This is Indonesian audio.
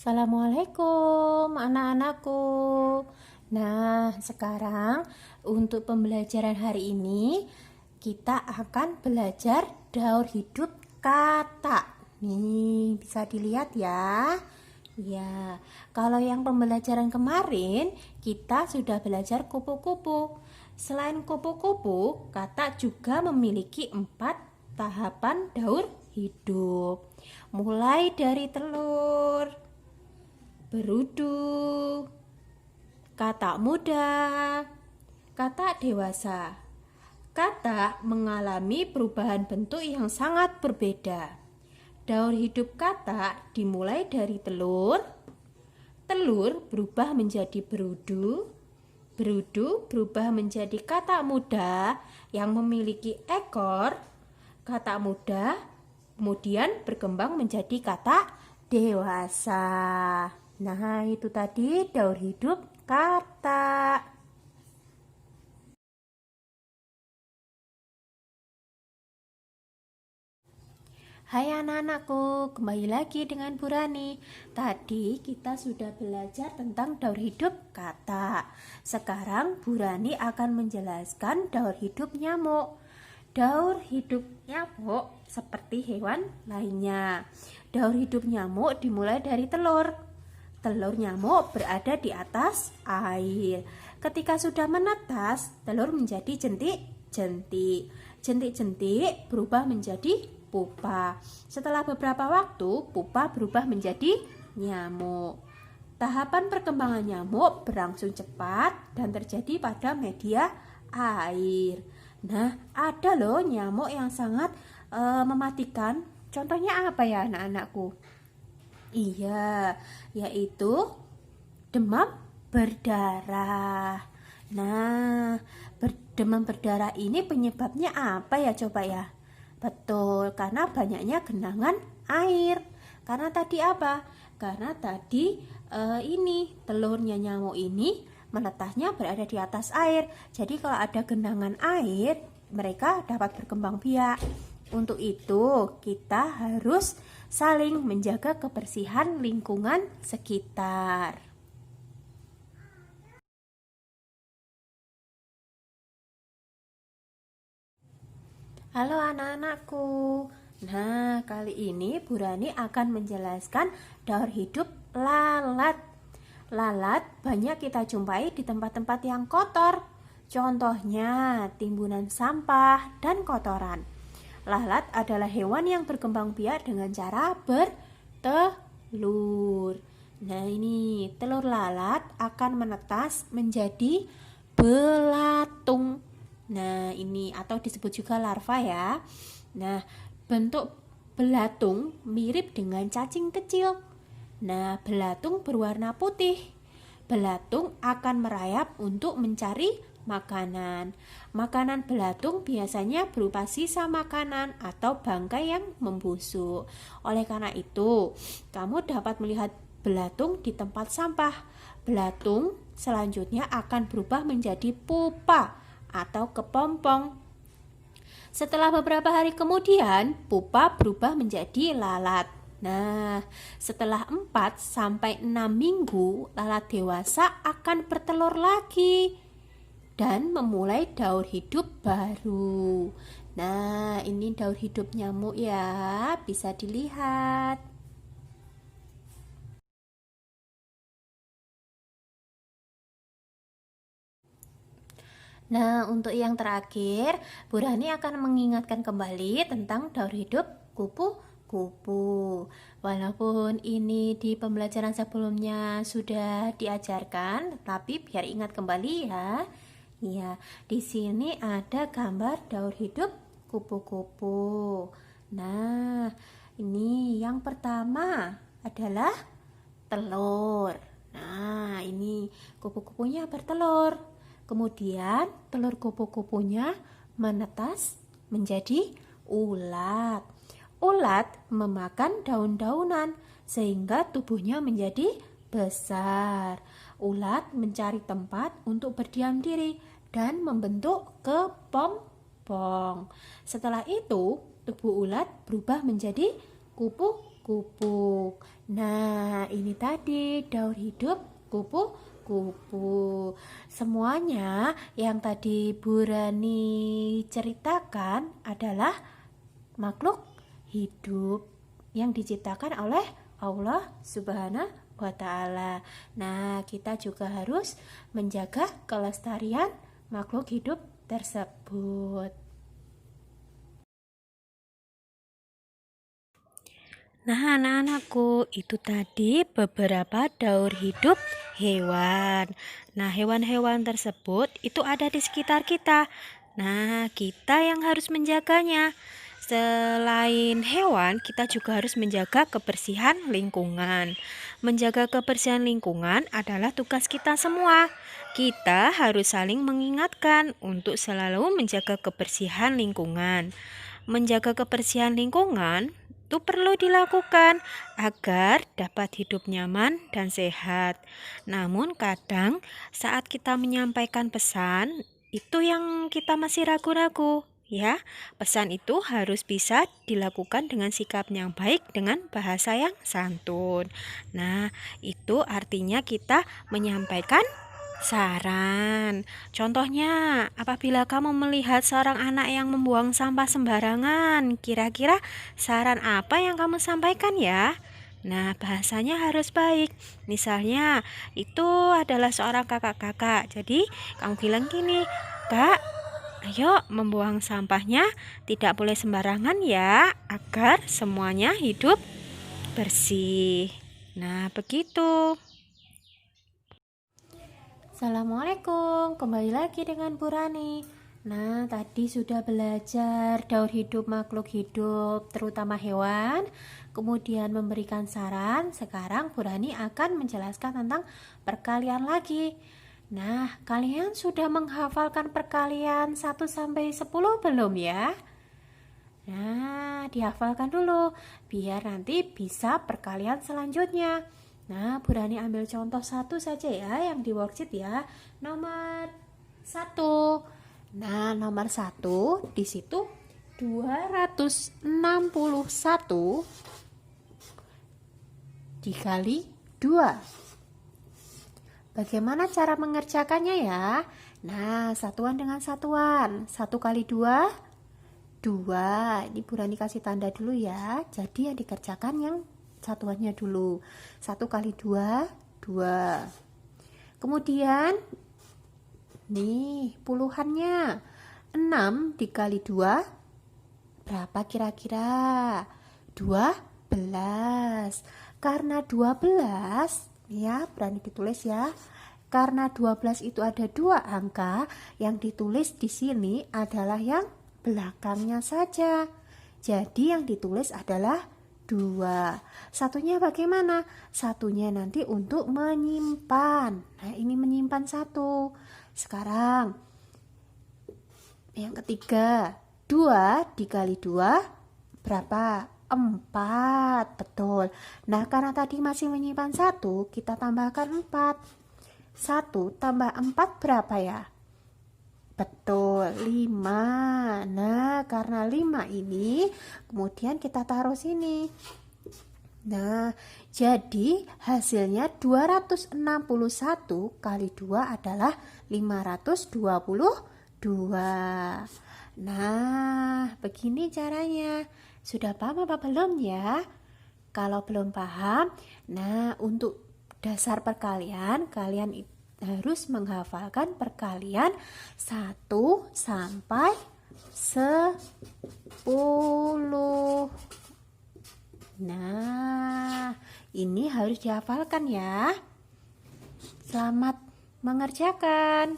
Assalamualaikum anak-anakku. Nah, sekarang untuk pembelajaran hari ini kita akan belajar daur hidup kata. Nih, bisa dilihat ya. Ya, kalau yang pembelajaran kemarin kita sudah belajar kupu-kupu. Selain kupu-kupu, kata juga memiliki 4 tahapan daur hidup. Mulai dari telur, berudu, kata muda, kata dewasa. Kata mengalami perubahan bentuk yang sangat berbeda. Daur hidup kata dimulai dari telur. Telur berubah menjadi berudu. Berudu berubah menjadi kata muda yang memiliki ekor. Kata muda kemudian berkembang menjadi kata dewasa. Nah, itu tadi daur hidup kata. Hai anak-anakku, kembali lagi dengan Bu Rani. Tadi kita sudah belajar tentang daur hidup kata. Sekarang Bu Rani akan menjelaskan daur hidup nyamuk. Daur hidup nyamuk seperti hewan lainnya. Daur hidup nyamuk dimulai dari telur. Telur nyamuk berada di atas air. Ketika sudah menetas, telur menjadi jentik-jentik. Jentik-jentik berubah menjadi pupa. Setelah beberapa waktu, pupa berubah menjadi nyamuk. Tahapan perkembangan nyamuk berlangsung cepat dan terjadi pada media air. Nah, ada loh nyamuk yang sangat mematikan. Contohnya apa ya anak-anakku? Iya, yaitu demam berdarah. Nah, demam berdarah ini penyebabnya apa ya coba ya? Betul, karena banyaknya genangan air. Karena tadi apa? Karena tadi ini telurnya nyamuk ini menetasnya berada di atas air. Jadi kalau ada genangan air, mereka dapat berkembang biak. Untuk itu, kita harus saling menjaga kebersihan lingkungan sekitar. Halo anak-anakku. Nah, kali ini Bu Rani akan menjelaskan daur hidup lalat. Lalat banyak kita jumpai di tempat-tempat yang kotor. Contohnya timbunan sampah dan kotoran. Lalat adalah hewan yang berkembang biak dengan cara bertelur. Nah, ini telur lalat akan menetas menjadi belatung. Nah, ini atau disebut juga larva ya. Nah, bentuk belatung mirip dengan cacing kecil. Nah, belatung berwarna putih. Belatung akan merayap untuk mencari makanan. Makanan belatung biasanya berupa sisa makanan atau bangkai yang membusuk. Oleh karena itu, kamu dapat melihat belatung di tempat sampah. Belatung selanjutnya akan berubah menjadi pupa atau kepompong. Setelah beberapa hari kemudian, pupa berubah menjadi lalat. Nah, setelah 4-6 minggu, lalat dewasa akan bertelur lagi dan memulai daur hidup baru. Nah, ini daur hidup nyamuk ya, bisa dilihat. Nah, untuk yang terakhir, Bu Rani akan mengingatkan kembali tentang daur hidup kupu-kupu. Walaupun ini di pembelajaran sebelumnya sudah diajarkan, tapi biar ingat kembali ya. Iya, di sini ada gambar daur hidup kupu-kupu. Nah, ini yang pertama adalah telur. Nah, ini kupu-kupunya bertelur. Kemudian telur kupu-kupunya menetas menjadi ulat. Ulat memakan daun-daunan sehingga tubuhnya menjadi besar. Ulat mencari tempat untuk berdiam diri dan membentuk kepompong. Setelah itu, tubuh ulat berubah menjadi kupu-kupu. Nah, ini tadi daur hidup kupu-kupu. Semuanya yang tadi Bu Rani ceritakan adalah makhluk hidup yang diciptakan oleh Allah Subhanahu wa Ta'ala. Nah, kita juga harus menjaga kelestarian makhluk hidup tersebut. Nah, anak-anakku, itu tadi beberapa daur hidup hewan. Nah, hewan-hewan tersebut itu ada di sekitar kita. Nah, kita yang harus menjaganya. Selain hewan, kita juga harus menjaga kebersihan lingkungan. Menjaga kebersihan lingkungan adalah tugas kita semua. Kita harus saling mengingatkan untuk selalu menjaga kebersihan lingkungan. Menjaga kebersihan lingkungan itu perlu dilakukan agar dapat hidup nyaman dan sehat. Namun kadang saat kita menyampaikan pesan, itu yang kita masih ragu-ragu. Ya, pesan itu harus bisa dilakukan dengan sikap yang baik dengan bahasa yang santun. Nah, itu artinya kita menyampaikan saran. Contohnya, apabila kamu melihat seorang anak yang membuang sampah sembarangan, kira-kira saran apa yang kamu sampaikan ya? Nah, bahasanya harus baik. Misalnya, itu adalah seorang kakak-kakak. Jadi, kamu bilang gini, "Kak, ayo membuang sampahnya tidak boleh sembarangan ya, agar semuanya hidup bersih." Nah, begitu. Assalamualaikum, kembali lagi dengan Bu Rani. Nah, tadi sudah belajar daur hidup makhluk hidup, terutama hewan, kemudian memberikan saran. Sekarang Bu Rani akan menjelaskan tentang perkalian lagi. Nah, kalian sudah menghafalkan perkalian 1 sampai 10 belum ya? Nah, dihafalkan dulu, biar nanti bisa perkalian selanjutnya. Nah, Bu Rani ambil contoh satu saja ya, yang di worksheet ya. Nomor 1. Nah, nomor 1 di situ 261 dikali 2. Bagaimana cara mengerjakannya ya? Nah, satuan dengan satuan. 1 kali 2, 2. Ini Bu Rani kasih tanda dulu ya. Jadi yang dikerjakan yang satuannya dulu. 1 kali 2, 2. Kemudian nih puluhannya. 6 dikali 2 berapa kira-kira? 12. Karena 12 ya, berani ditulis ya. Karena 12 itu ada 2 angka, yang ditulis di sini adalah yang belakangnya saja. Jadi yang ditulis adalah 2. Satunya bagaimana? Satunya nanti untuk menyimpan. Nah, ini menyimpan 1. Sekarang yang ketiga, 2 dikali 2 berapa? 4. Betul. Nah, karena tadi masih menyimpan 1, kita tambahkan 4. 1 tambah 4 berapa ya? Betul, 5. Nah, karena 5 ini kemudian kita taruh sini. Nah, jadi hasilnya 261 kali 2 adalah 522. Nah, begini caranya. Sudah paham apa belum ya? Kalau belum paham, nah untuk dasar perkalian, kalian harus menghafalkan perkalian 1 sampai 10. Nah, ini harus dihafalkan ya. Selamat mengerjakan.